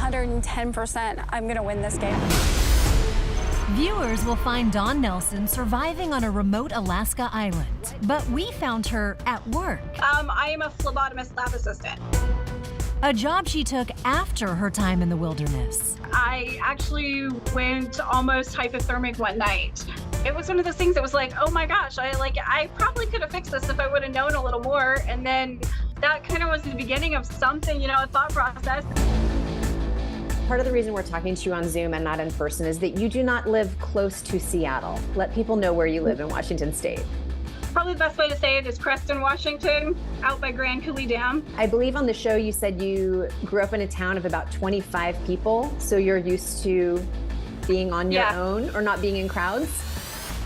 110% I'm going to win this game. Viewers will find Dawn Nelson surviving on a remote Alaska island, but we found her at work. I am a phlebotomist lab assistant. A job she took after her time in the wilderness. I actually went almost hypothermic one night. It was one of those things that was like, oh my gosh, I probably could have fixed this if I would have known a little more. And then that kind of was the beginning of something, you know, a thought process. Part of the reason we're talking to you on Zoom and not in person is that you do not live close to Seattle. Let people know where you live in Washington State. Probably the best way to say it is Creston, Washington, out by Grand Coulee Dam. I believe on the show you said you grew up in a town of about 25 people, so you're used to being on your own or not being in crowds?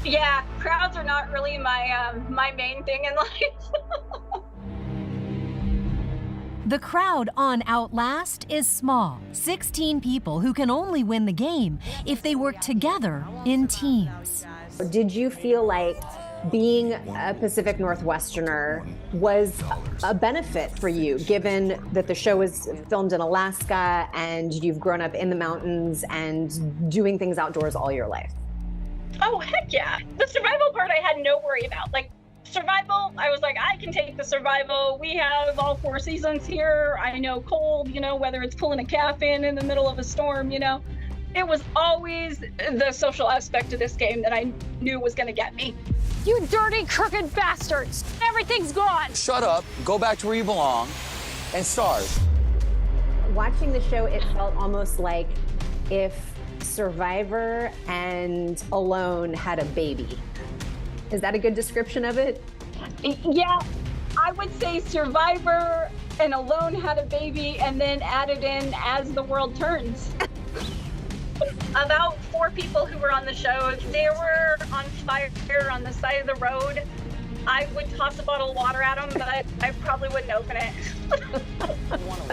Yeah, crowds are not really my main thing in life. The crowd on Outlast is small, 16 people who can only win the game if they work together in teams. Did you feel like being a Pacific Northwesterner was a benefit for you, given that the show was filmed in Alaska and you've grown up in the mountains and doing things outdoors all your life? Oh, heck yeah. The survival part I had no worry about. Like, survival, I was like, I can take the survival. We have all 4 seasons here. I know cold, you know, whether it's pulling a calf in the middle of a storm, you know. It was always the social aspect of this game that I knew was going to get me. You dirty, crooked bastards! Everything's gone! Shut up, go back to where you belong, and starve. Watching the show, it felt almost like if Survivor and Alone had a baby. Is that a good description of it? Yeah, I would say Survivor and Alone had a baby and then added in As the World Turns. About 4 people who were on the show, they were on fire on the side of the road. I would toss a bottle of water at them, but I probably wouldn't open it.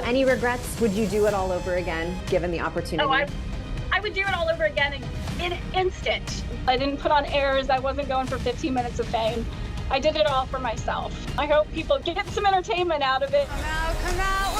Any regrets? Would you do it all over again, given the opportunity? Oh, I would do it all over again in an instant. I didn't put on airs. I wasn't going for 15 minutes of fame. I did it all for myself. I hope people get some entertainment out of it. Come out,